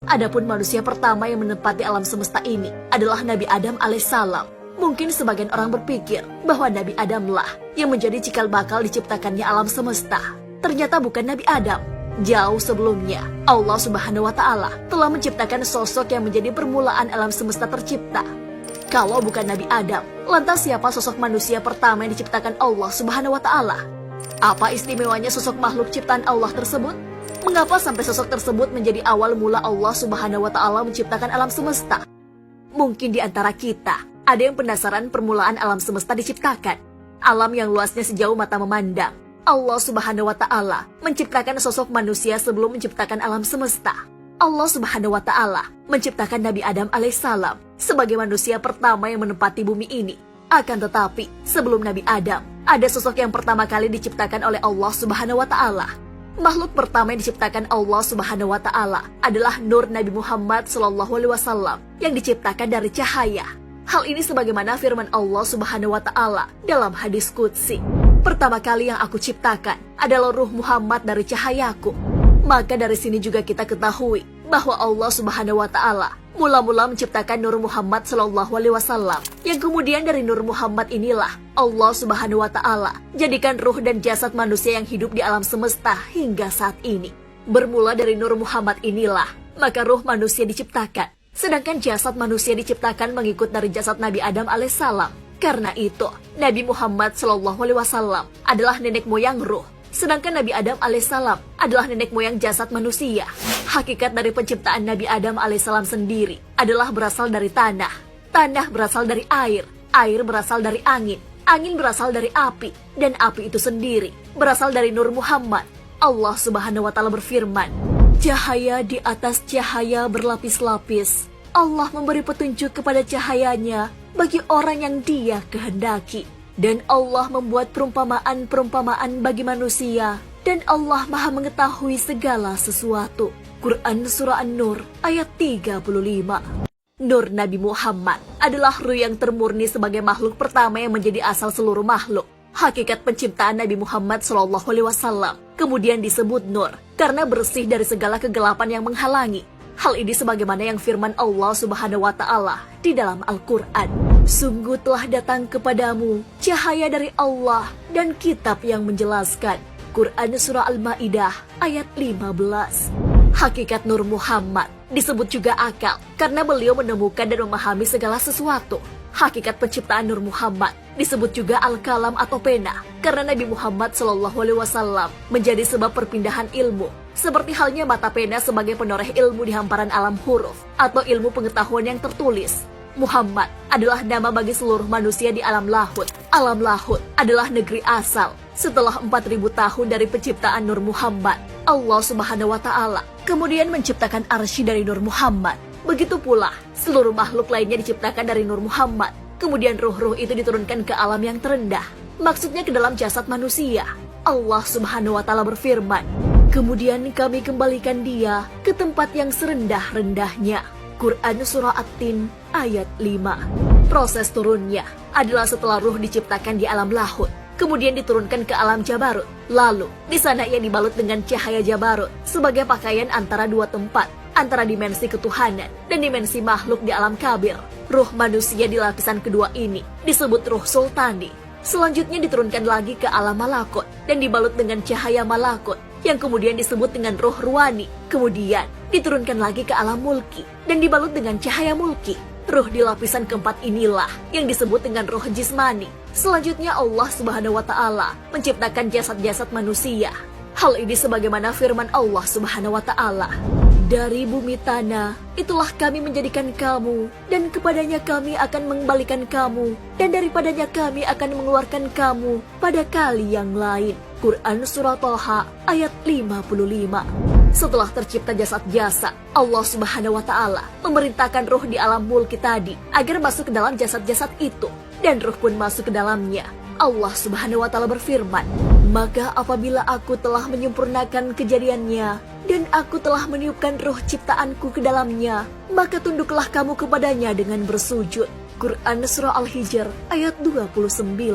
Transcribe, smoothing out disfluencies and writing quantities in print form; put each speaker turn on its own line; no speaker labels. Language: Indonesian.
Adapun manusia pertama yang menempati alam semesta ini adalah Nabi Adam alaihissalam. Mungkin sebagian orang berpikir bahwa Nabi Adamlah yang menjadi cikal bakal diciptakannya alam semesta. Ternyata bukan Nabi Adam. Jauh sebelumnya, Allah Subhanahu wa Ta'ala telah menciptakan sosok yang menjadi permulaan alam semesta tercipta. Kalau bukan Nabi Adam, lantas siapa sosok manusia pertama yang diciptakan Allah Subhanahu wa Ta'ala? Apa istimewanya sosok makhluk ciptaan Allah tersebut? Mengapa sampai sosok tersebut menjadi awal mula Allah Subhanahu wa Ta'ala menciptakan alam semesta? Mungkin di antara kita ada yang penasaran permulaan alam semesta diciptakan. Alam yang luasnya sejauh mata memandang. Allah Subhanahu wa Ta'ala menciptakan sosok manusia sebelum menciptakan alam semesta. Allah Subhanahu wa Ta'ala menciptakan Nabi Adam alaihissalam sebagai manusia pertama yang menempati bumi ini. Akan tetapi, sebelum Nabi Adam, ada sosok yang pertama kali diciptakan oleh Allah Subhanahu wa Ta'ala. Makhluk pertama yang diciptakan Allah Subhanahu wa Ta'ala adalah Nur Nabi Muhammad SAW yang diciptakan dari cahaya. Hal ini sebagaimana firman Allah Subhanahu wa Ta'ala dalam hadis qudsi. Pertama kali yang aku ciptakan adalah ruh Muhammad dari cahayaku. Maka dari sini juga kita ketahui bahwa Allah Subhanahu wa Ta'ala mula-mula menciptakan Nur Muhammad SAW, yang kemudian dari Nur Muhammad inilah Allah Subhanahu wa Ta'ala jadikan ruh dan jasad manusia yang hidup di alam semesta hingga saat ini. Bermula dari Nur Muhammad inilah maka ruh manusia diciptakan, sedangkan jasad manusia diciptakan mengikut dari jasad Nabi Adam alaihissalam. Karena itu, Nabi Muhammad SAW adalah nenek moyang ruh, sedangkan Nabi Adam alaihissalam adalah nenek moyang jasad manusia. Hakikat dari penciptaan Nabi Adam alaihissalam sendiri adalah berasal dari tanah. Tanah berasal dari air berasal dari angin berasal dari api, dan api itu sendiri berasal dari Nur Muhammad. Allah Subhanahu wa Ta'ala berfirman, cahaya di atas cahaya berlapis-lapis. Allah memberi petunjuk kepada cahayanya bagi orang yang Dia kehendaki. Dan Allah membuat perumpamaan-perumpamaan bagi manusia. Dan Allah Maha mengetahui segala sesuatu. Quran Surah An-Nur ayat 35. Nur Nabi Muhammad adalah ruh yang termurni sebagai makhluk pertama yang menjadi asal seluruh makhluk. Hakikat penciptaan Nabi Muhammad SAW kemudian disebut Nur karena bersih dari segala kegelapan yang menghalangi. Hal ini sebagaimana yang firman Allah Subhanahu wa Ta'ala di dalam Al-Quran. Sungguh telah datang kepadamu cahaya dari Allah dan kitab yang menjelaskan. Quran Surah Al-Ma'idah ayat 15. Hakikat Nur Muhammad disebut juga akal karena beliau menemukan dan memahami segala sesuatu. Hakikat penciptaan Nur Muhammad disebut juga Al-Kalam atau pena karena Nabi Muhammad SAW menjadi sebab perpindahan ilmu. Seperti halnya mata pena sebagai penoreh ilmu di hamparan alam huruf atau ilmu pengetahuan yang tertulis. Muhammad adalah nama bagi seluruh manusia di alam lahut. Alam lahut adalah negeri asal. Setelah 4.000 tahun dari penciptaan Nur Muhammad, Allah Subhanahu wa Ta'ala kemudian menciptakan arsy dari Nur Muhammad. Begitu pula seluruh makhluk lainnya diciptakan dari Nur Muhammad. Kemudian ruh-ruh itu diturunkan ke alam yang terendah, maksudnya ke dalam jasad manusia. Allah Subhanahu wa Ta'ala berfirman, kemudian kami kembalikan dia ke tempat yang serendah-rendahnya. Quran Surah At-Tin ayat 5. Proses turunnya adalah setelah ruh diciptakan di alam lahut, kemudian diturunkan ke alam Jabarut. Lalu di sana ia dibalut dengan cahaya Jabarut sebagai pakaian antara dua tempat, antara dimensi ketuhanan dan dimensi makhluk di alam kabir. Ruh manusia di lapisan kedua ini disebut ruh sultani. Selanjutnya diturunkan lagi ke alam malakut dan dibalut dengan cahaya malakut, yang kemudian disebut dengan ruh ruwani. Kemudian diturunkan lagi ke alam mulki dan dibalut dengan cahaya mulki. Ruh di lapisan keempat inilah yang disebut dengan ruh jismani. Selanjutnya Allah Subhanahu wa Ta'ala menciptakan jasad-jasad manusia. Hal ini sebagaimana firman Allah Subhanahu wa Ta'ala, dari bumi tanah itulah kami menjadikan kamu, dan kepadanya kami akan mengembalikan kamu, dan daripadanya kami akan mengeluarkan kamu pada kali yang lain. Quran Surah Thaha ayat 55. Setelah tercipta jasad-jasad, Allah Subhanahu wa Ta'ala memerintahkan ruh di alam mulki tadi agar masuk ke dalam jasad-jasad itu, dan ruh pun masuk ke dalamnya. Allah Subhanahu wa Ta'ala berfirman, maka apabila aku telah menyempurnakan kejadiannya dan aku telah meniupkan ruh ciptaanku ke dalamnya, maka tunduklah kamu kepadanya dengan bersujud. Quran Surah Al-Hijr ayat 29.